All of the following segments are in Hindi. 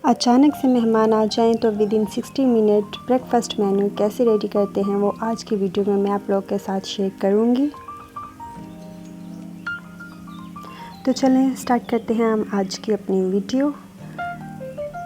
अचानक से मेहमान आ जाएं तो with in 60 minute breakfast menu कैसे रेडी करते हैं वो आज की वीडियो में मैं आप लोग के साथ शेयर करूंगी। तो चलें स्टार्ट करते हैं हम आज की अपनी वीडियो।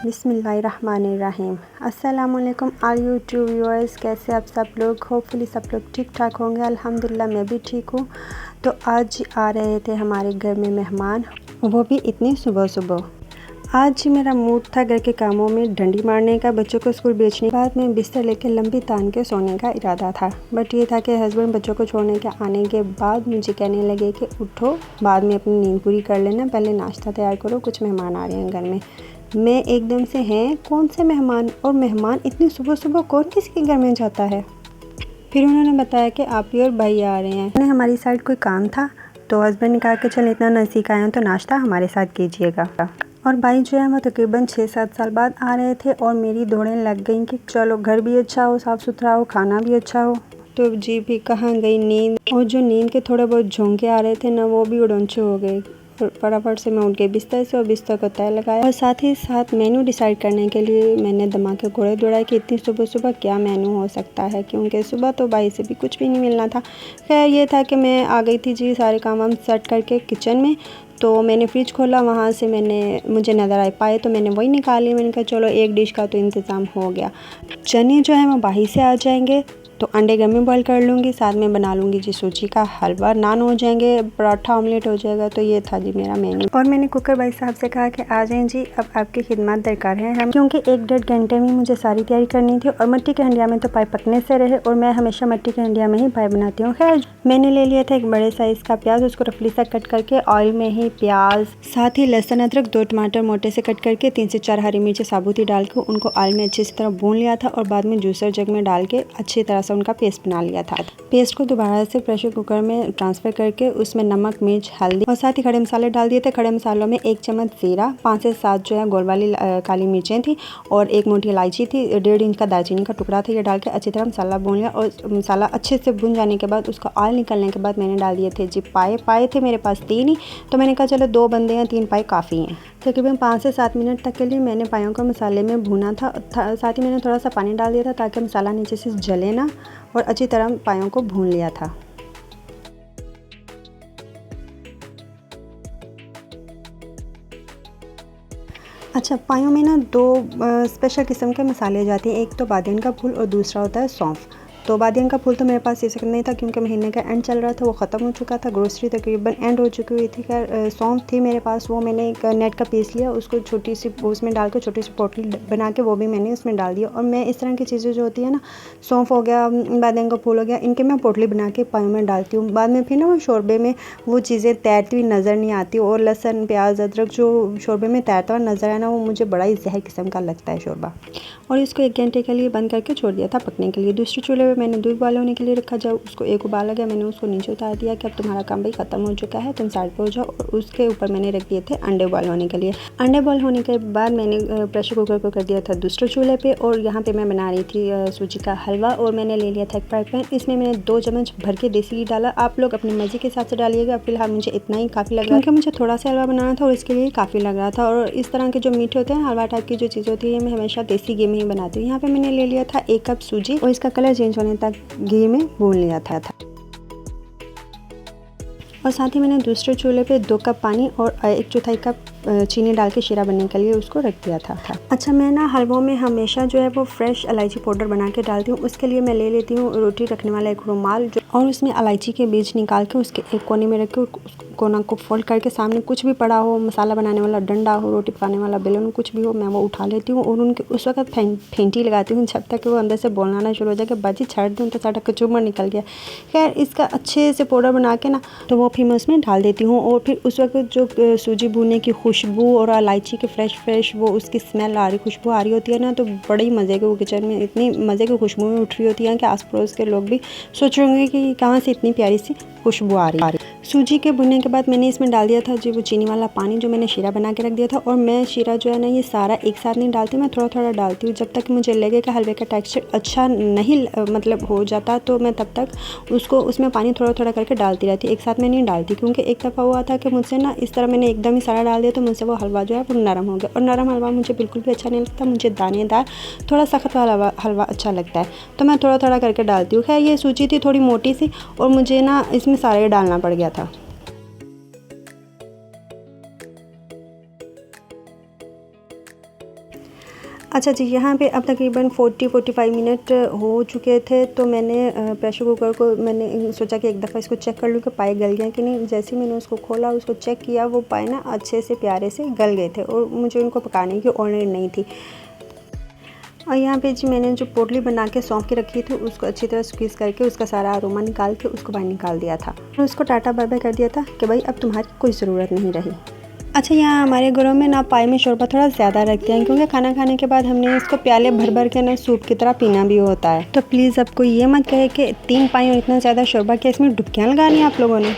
बिस्मिल्लाहिर्रहमानिर्रहीम। अस्सलाम वालेकुम ऑल यूट्यूब व्यूअर्स, कैसे आप सब लोग? होपफुली सब लोग ठीक ठाक होंगे। अल्हम्दुलिल्लाह मैं भी ठीक हूँ। तो आज आ रहे थे हमारे घर में मेहमान, वो भी इतनी सुबह सुबह। आज मेरा मूड था घर के कामों में डंडी मारने का, बच्चों को स्कूल भेजने के बाद में बिस्तर लेकर लंबी तान के सोने का इरादा था। बट ये था कि हस्बैंड बच्चों को छोड़ने के आने के बाद मुझे कहने लगे कि उठो, बाद में अपनी नींद पूरी कर लेना, पहले नाश्ता तैयार करो, कुछ मेहमान आ रहे हैं घर में। मैं एकदम से, हैं कौन से मेहमान, और मेहमान इतनी सुबह सुबह कौन किसी के घर में जाता है। फिर उन्होंने बताया कि आप ही और भाई आ रहे हैं। हमारी साइड कोई काम था तो हस्बैंड ने कहा कि चल इतना नज़दीक आए हैं तो नाश्ता हमारे साथ कीजिएगा। और भाई जो है वो तकरीबन 6-7 साल बाद आ रहे थे और मेरी दौड़ें लग गई कि चलो घर भी अच्छा हो, साफ़ सुथरा हो, खाना भी अच्छा हो। तो जी भी कहाँ गई नींद, और जो नींद के थोड़े बहुत झोंके आ रहे थे ना, वो भी उड़नछू हो गए। फटाफट से मैं उठ गई बिस्तर से और बिस्तर को तय लगाया, और साथ ही साथ मेन्यू डिसाइड करने के लिए मैंने दिमाग के घोड़े दौड़ाए कि इतनी सुबह सुबह क्या मेन्यू हो सकता है, क्योंकि सुबह तो भाई से भी कुछ भी नहीं मिलना था। खैर ये था कि मैं आ गई थी जी सारे काम वाम सेट करके किचन में। तो मैंने फ्रिज खोला, वहाँ से मुझे नज़र आ पाए तो मैंने वही निकाली। मैंने कहा चलो एक डिश का तो इंतज़ाम हो गया। चने जो है वो बाही से आ जाएंगे तो अंडे घर में बॉईल कर लूँगी, साथ में बना लूँगी जी सूजी का हलवा, नान हो जाएंगे, पराठा ऑमलेट हो जाएगा। तो ये था जी मेरा मेन्यू। और मैंने कुकर भाई साहब से कहा कि आ जाएं जी, अब आपकी खिदमत दरकार है हम, क्योंकि 1-1.5 घंटे में मुझे सारी तैयारी करनी थी। और मिट्टी के हंडिया में तो पाए पकने से रहे, और मैं हमेशा मिट्टी के हंडिया में ही पाए बनाती हूँ। खैर मैंने ले लिया था एक बड़े साइज़ का प्याज, उसको रफली सा कट करके ऑयल में ही प्याज, साथ ही लहसुन अदरक, 2 टमाटर मोटे से कट करके, 3 से 4 हरी मिर्ची साबुत ही डाल के उनको ऑयल में अच्छी तरह भून लिया था। और बाद में जूसर जग में डाल के अच्छी तरह से उनका पेस्ट बना लिया था। पेस्ट को दोबारा से प्रेशर कुकर में ट्रांसफ़र करके उसमें नमक, मिर्च, हल्दी और साथ ही खड़े मसाले डाल दिए थे। खड़े मसालों में 1 चम्मच जीरा, 5 से 7 जो है गोल वाली काली मिर्चें थी, और 1 मोटी इलायची थी, 1.5 इंच का दालचीनी का टुकड़ा था। ये डाल के अच्छी तरह मसाला भून लिया, और मसाला अच्छे से भून जाने के बाद उसका ऑयल निकलने के बाद मैंने डाल दिए थे जी पाए थे मेरे पास 3 ही। तो मैंने कहा चलो 2 बंदे हैं, 3 पाए काफ़ी हैं। तकरीबन 5 से 7 मिनट तक के लिए मैंने पायों को मसाले में भूना था। साथ ही मैंने थोड़ा सा पानी डाल दिया था ताकि मसाला नीचे से जले ना, और अच्छी तरह पायों को भून लिया था। अच्छा, पायों में ना 2 स्पेशल किस्म के मसाले जाते हैं, एक तो बादियन का फूल और दूसरा होता है सौंफ। तो बादियन का फूल तो मेरे पास इस वक्त नहीं था क्योंकि महीने का एंड चल रहा था, वो ख़त्म हो चुका था, ग्रोसरी तकरीबन एंड हो चुकी हुई थी। खैर सौंफ थी मेरे पास, वो मैंने एक नेट का पीस लिया, उसको छोटी सी उसमें डाल के छोटी सी पोटली बना के वो भी मैंने उसमें डाल दिया। और मैं इस तरह की चीज़ें जो होती है ना, सौंफ हो गया, बादियन का फूल हो गया, इनके मैं पोटली बना के पायों में डालती हूँ। बाद में फिर ना वो शोरबे में वो चीज़ें तैरती हुई नज़र नहीं आती। और लहसुन, प्याज, अदरक जो शोरबे में तैरता हुआ नज़र आया ना, वो मुझे बड़ा ही जहर किस्म का लगता है शोरबा। और इसको 1 घंटे के लिए बंद करके छोड़ दिया था पकने के लिए। दूसरे चूल्हे पे मैंने दूध उबाल होने के लिए रखा। जब उसको एक उबाल आ गया, मैंने उसको नीचे उतार दिया कि अब तुम्हारा काम भाई ख़त्म हो चुका है, तुम साइड पर हो जाओ। और उसके ऊपर मैंने रख दिए थे अंडे बॉयल होने के लिए। अंडे बॉयल होने के बाद मैंने प्रेशर कुकर को कर दिया था दूसरे चूल्हे पे, और यहाँ पे मैं बना रही थी सूजी का हलवा। और मैंने ले लिया था एक फ्राई पैन, इसमें मैंने 2 चम्मच भर के देसी घी डाला। आप लोग अपनी मर्ज़ी के हिसाब से डालिएगा, फिलहाल मुझे इतना ही काफ़ी लग रहा है क्योंकि मुझे थोड़ा सा हलवा बनाना था और इसके लिए काफ़ी लग रहा था। और इस तरह के जो मीठे होते हैं, हलवा टाइप की जो चीज़ होती है, मैं हमेशा देसी घी में ही बनाती हूँ। यहाँ पे मैंने ले लिया था 1 कप सूजी, और इसका कलर चेंज होने तक घी में भून लिया था। और साथ ही मैंने दूसरे चूल्हे पे 2 कप पानी और 1/4 कप चीनी डाल के शीरा बनने के लिए उसको रख दिया था। अच्छा, मैं ना हलवों में हमेशा जो है वो फ्रेश इलायची पाउडर बना के डालती हूँ। उसके लिए मैं ले लेती हूँ रोटी रखने वाला एक रुमाल, और उसमें इलायची के बीज निकाल के उसके एक कोने में रख के कोना को फोल्ड करके सामने कुछ भी पड़ा हो, मसाला बनाने वाला डंडा हो, रोटी पकाने वाला बेलन, कुछ भी हो, मैं वो उठा लेती हूँ। और उनके उस वक्त फेंटी लगाती हूँ जब तक वो अंदर से बोलना ना शुरू हो जाए कि बाजी छाड़ दूँ तो सारा कचूमर निकल गया। खैर इसका अच्छे से पाउडर बना के ना, तो वो फिर मैं उसमें डाल देती हूँ। और फिर उस वक्त जो सूजी भूनने की खुशबू और इलायची की फ्रेश वो उसकी स्मेल आ रही, खुशबू आ रही होती है ना, तो बड़े ही मज़े के वो किचन में इतनी मज़े की खुशबू में उठ रही होती है कि आस पड़ोस के लोग भी सोच रहे होंगे कि कहाँ से इतनी प्यारी सी खुशबू आ रही। सूजी के भुनने के बाद मैंने इसमें डाल दिया था जी वो चीनी वाला पानी जो मैंने शीरा बना के रख दिया था। और मैं शीरा जो है ना ये सारा एक साथ नहीं डालती, मैं थोड़ा थोड़ा डालती हूँ। जब तक मुझे लगे कि हलवे का टेक्सचर अच्छा नहीं मतलब हो जाता तो मैं तब तक उसको उसमें पानी थोड़ा थोड़ा करके डालती रहती, एक साथ में नहीं डालती। क्योंकि एक दफ़ा हुआ था कि मुझसे ना इस तरह मैंने एकदम ही सारा डाल दिया तो मुझसे वो हलवा जो है वो नरम हो गया। और नरम हलवा मुझे बिल्कुल भी अच्छा नहीं लगता, मुझे दानेदार थोड़ा सख्त वाला हलवा अच्छा लगता है। तो मैं थोड़ा थोड़ा करके डालती हूँ। खैर ये सूजी थी थोड़ी मोटी सी और मुझे ना इसमें सारे डालना पड़ गया था। अच्छा जी, यहाँ पे अब तकरीबन 40-45 मिनट हो चुके थे। तो मैंने प्रेशर कुकर को मैंने सोचा कि एक दफ़ा इसको चेक कर लूँ कि पाए गल गए कि नहीं। जैसे ही मैंने उसको खोला उसको चेक किया वो पाए ना अच्छे से प्यारे से गल गए थे और मुझे उनको पकाने की ऑर्डर नहीं थी। और यहाँ पे जी मैंने जो पोटली बना के सौंफ के रखी थी उसको अच्छी तरह स्क्वीज़ करके उसका सारा अरोमा निकाल के उसको बाहर निकाल दिया था और उसको टाटा बाय बाय कर दिया था कि भाई अब तुम्हारी कोई ज़रूरत नहीं रही। अच्छा, यहाँ हमारे घरों में ना पाए में शोरबा थोड़ा ज़्यादा रखते हैं क्योंकि खाना खाने के बाद हमने इसको प्याले भर भर के ना सूप की तरह पीना भी होता है। तो प्लीज़ अब कोई ये मत कहे कि 3 पाए और इतना ज़्यादा शोरबा क्या इसमें डुबकियाँ लगानी आप लोगों ने।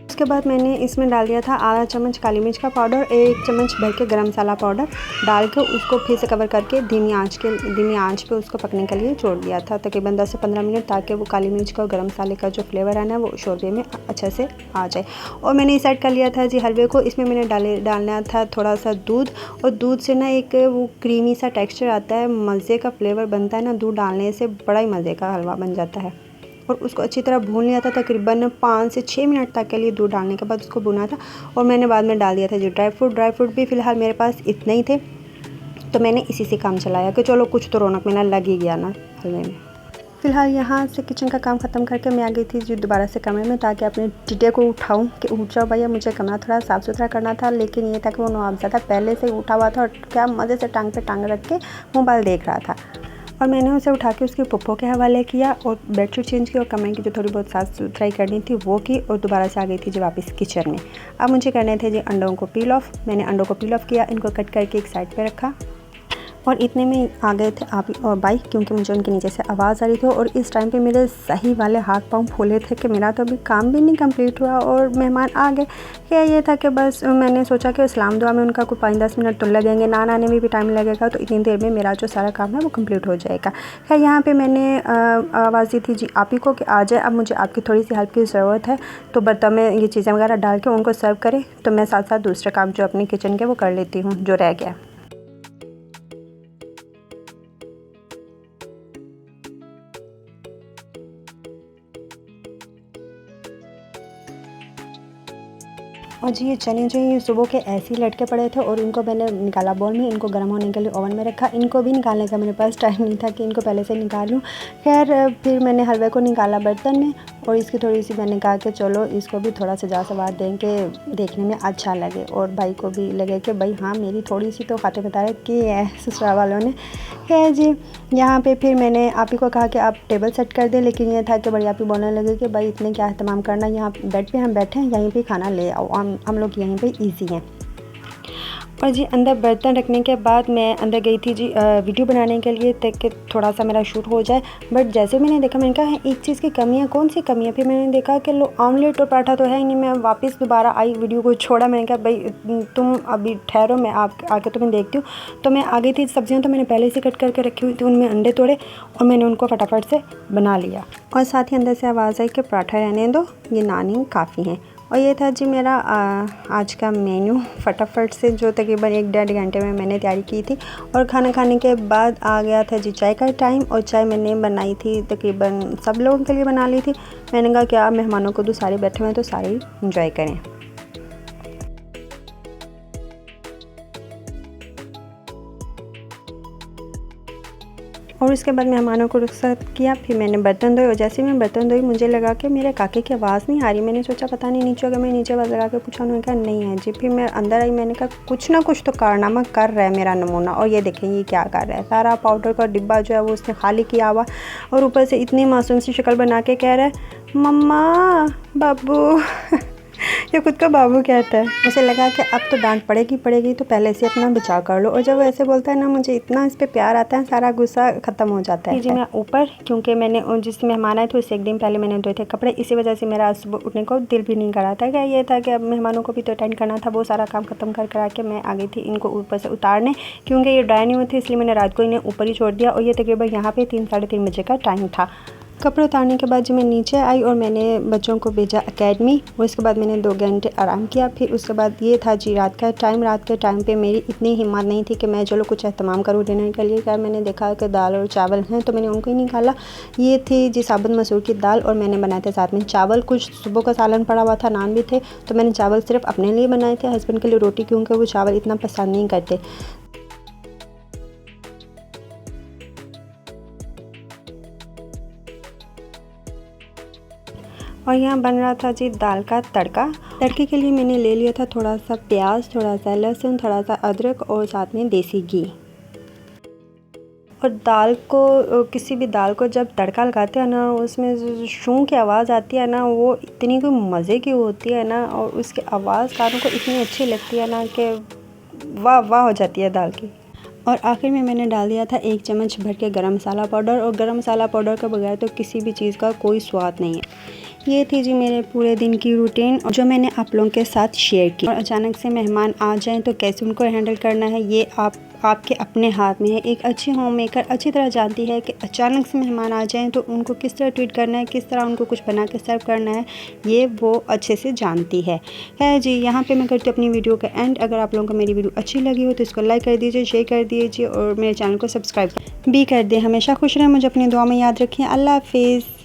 उसके बाद मैंने इसमें डाल दिया था आधा चम्मच काली मिर्च का पाउडर, 1 चम्मच भर के गरम मसाला पाउडर डाल के उसको फिर से कवर करके धीमी आंच पे उसको पकने के लिए छोड़ दिया था तकरीबन 10 से 15 मिनट, ताकि वो काली मिर्च का और गरम मसाले का जो फ्लेवर है ना वो शोरबे में अच्छे से आ जाए। और मैंने इस ऐड कर लिया था जी हलवे को। इसमें मैंने डालना था थोड़ा सा दूध और दूध से ना एक वो क्रीमी सा टेक्स्चर आता है, मज़े का फ्लेवर बनता है ना। दूध डालने से बड़ा ही मज़े का हलवा बन जाता है। और उसको अच्छी तरह भून लिया था तकरीबन 5 से 6 मिनट तक के लिए। दूध डालने के बाद उसको भुना था और मैंने बाद में डाल दिया था जी ड्राई फ्रूट भी फ़िलहाल मेरे पास इतने ही थे तो मैंने इसी से काम चलाया कि चलो कुछ तो रौनक मेरा लग ही गया ना हलवे में। फ़िलहाल यहाँ से किचन का काम ख़त्म करके मैं आ गई थी जी दोबारा से कमरे में, ताकि अपने टिड्डे को उठाऊँ कि उठ जाओ भैया। मुझे कमरा थोड़ा साफ़ सुथरा करना था, लेकिन ये था कि वो नवाबज़ादा पहले से उठा हुआ था और क्या मज़े से टांग पे टांग रख के मोबाइल देख रहा था। और मैंने उसे उठा के उसके पप्पो के हवाले किया और बेडशीट चेंज की और कमरे की जो थोड़ी बहुत साफ़ सुथराई करनी थी वो की और दोबारा से आ गई थी जी वापस किचन में। अब मुझे करने थे जी अंडों को पील ऑफ। मैंने अंडों को पील ऑफ किया, इनको कट करके एक साइड पे रखा और इतने में आ गए थे आप और बाई, क्योंकि मुझे उनके नीचे से आवाज़ आ रही थी। और इस टाइम पे मेरे सही वाले हाथ पांव फूले थे कि मेरा तो अभी काम भी नहीं कंप्लीट हुआ और मेहमान आ गए। क्या ये था कि बस मैंने सोचा कि इस्लाम दुआ में उनका कोई 5-10 मिनट तो लगेंगे, नान आने में भी टाइम लगेगा, तो इतनी देर में मेरा जो सारा काम है वो कंप्लीट हो जाएगा। खैर यहाँ पर मैंने आवाज़ दी थी जी आप ही को कि आ जाए, अब मुझे आपकी थोड़ी सी हेल्प की ज़रूरत है। तो बर्तन में ये चीज़ें वगैरह डाल के उनको सर्व करें, तो मैं साथ साथ दूसरे काम जो अपने किचन के वो कर लेती हूँ जो रह गया। और जी ये चने जो ये सुबह के ऐसे ही लटके पड़े थे और इनको मैंने निकाला बाउल में, इनको गर्म होने के लिए ओवन में रखा। इनको भी निकालने का मेरे पास टाइम नहीं था कि इनको पहले से निकालूं। खैर फिर मैंने हलवे को निकाला बर्तन में और इसकी थोड़ी सी मैंने कहा कि चलो इसको भी थोड़ा सा सजावट दें कि देखने में अच्छा लगे और भाई को भी लगे कि भाई हाँ मेरी थोड़ी सी तो खातिर बताया कि है ससुराल वालों ने। खैर जी यहाँ पे फिर मैंने आप ही को कहा कि आप टेबल सेट कर दें, लेकिन ये था कि बड़ी आप ही बोलने लगे कि भाई इतने क्या एहतमाम करना, यहाँ बेड पे हम बैठे हैं यहीं पे खाना ले आओ, हम लोग यहीं पे इजी हैं। और जी अंदर बर्तन रखने के बाद मैं अंदर गई थी जी वीडियो बनाने के लिए ताकि थोड़ा सा मेरा शूट हो जाए। बट जैसे मैंने देखा मैंने कहा एक चीज़ की कमी है, कौन सी कमी है? फिर मैंने देखा कि लो ऑमलेट और पराठा तो है ही नहीं। मैं वापस दोबारा आई, वीडियो को छोड़ा, मैंने कहा भाई तुम अभी ठहरो, मैं आके तुम्हें देखती हूँ। तो मैं आ गई थी। सब्जियाँ तो मैंने पहले से कट करके रखी हुई थी, उनमें अंडे तोड़े और मैंने उनको फटाफट से बना लिया। और साथ ही अंदर से आवाज़ आई कि पराठा रहने दो, ये नान ही काफ़ी हैं। और ये था जी मेरा आज का मेन्यू फटाफट से, जो तकरीबन 1-1.5 घंटे में मैंने तैयारी की थी। और खाना खाने के बाद आ गया था जी चाय का टाइम। और चाय मैंने बनाई थी तकरीबन सब लोगों के लिए बना ली थी। मैंने कहा क्या मेहमानों को तो सारे बैठे हुए हैं तो सारे ही इंजॉय करें। और उसके बाद मेहमानों को रुखसत किया। फिर मैंने बर्तन धोए और जैसे ही मैं बर्तन धोई मुझे लगा कि मेरे काके की आवाज़ नहीं आ रही। मैंने सोचा पता नहीं नीचे होगा, मैं नीचे आवाज़ लगा के पूछा, उन्होंने कहा नहीं है जी। फिर मैं अंदर आई, मैंने कहा कुछ ना कुछ तो कारनामा कर रहा है मेरा नमूना। और ये देखें ये क्या कर रहा है, सारा पाउडर का डिब्बा जो है वो उसने खाली किया हुआ और ऊपर से इतनी मासूम सी शक्ल बना के कह रहा है मम्मा बाबू। ये खुद का बाबू कहता है। मुझे लगा कि अब तो डांट पड़ेगी तो पहले से अपना बचाव कर लो, और जब वो ऐसे बोलता है ना मुझे इतना इस पे प्यार आता है, सारा गुस्सा ख़त्म हो जाता है। जी मैं ऊपर, क्योंकि मैंने जिस मेहमान आए थे उससे एक दिन पहले मैंने धोए थे कपड़े, इसी वजह से मेरा सुबह उठने को दिल भी नहीं कर रहा था। क्या ये था कि अब मेहमानों को भी तो अटेंड करना था, वो सारा काम ख़त्म कर के मैं आ गई थी इनको ऊपर से उतारने, क्योंकि ये ड्राई नहीं हुए थे, इसलिए मैंने रात को इन्हें ऊपर ही छोड़ दिया। और ये तकरीबन यहाँ पे 3 साढ़े 3 बजे का टाइम था। कपड़े उतारने के बाद जब मैं नीचे आई और मैंने बच्चों को भेजा एकेडमी, उसके बाद मैंने 2 घंटे आराम किया। फिर उसके बाद ये था जी रात का टाइम। रात के टाइम पे मेरी इतनी हिम्मत नहीं थी कि मैं चलो कुछ एहतमाम करूँ डिनर के लिए। क्या मैंने देखा कि दाल और चावल हैं तो मैंने उनको ही निकाला। ये थी जी साबुत मसूर की दाल, और मैंने बनाए थे साथ में चावल। कुछ सुबह का सालन पड़ा हुआ था, नान भी थे, तो मैंने चावल सिर्फ अपने लिए बनाए थे, हस्बैंड के लिए रोटी, क्योंकि वो चावल इतना पसंद नहीं करते। और यहाँ बन रहा था जी दाल का तड़का। तड़के के लिए मैंने ले लिया था थोड़ा सा प्याज, थोड़ा सा लहसुन, थोड़ा सा अदरक और साथ में देसी घी। और दाल को, किसी भी दाल को जब तड़का लगाते हैं ना, उसमें जो शू की आवाज़ आती है ना, वो इतनी कोई मज़े की होती है ना, और उसकी आवाज़ कानों को इतनी अच्छी लगती है ना कि वाह वाह हो जाती है दाल की। और आखिर में मैंने डाल दिया था 1 चम्मच भर के गरम मसाला पाउडर, और गरम मसाला पाउडर के बगैर तो किसी भी चीज़ का कोई स्वाद नहीं है। ये थी जी मेरे पूरे दिन की रूटीन जो मैंने आप लोगों के साथ शेयर की। और अचानक से मेहमान आ जाएं तो कैसे उनको हैंडल करना है, ये आपके अपने हाथ में है। एक अच्छी होम मेकर अच्छी तरह जानती है कि अचानक से मेहमान आ जाएं तो उनको किस तरह ट्रीट करना है, किस तरह उनको कुछ बना के सर्व करना है, ये वो अच्छे से जानती है जी। यहाँ पे मैं करती हूँ अपनी वीडियो का एंड। अगर आप लोगों को मेरी वीडियो अच्छी लगी हो तो इसको लाइक कर दीजिए, शेयर कर दीजिए, और मेरे चैनल को सब्सक्राइब भी कर दें। हमेशा खुश रहें, मुझे अपनी दुआ में याद रखें। अल्लाह हाफिज़।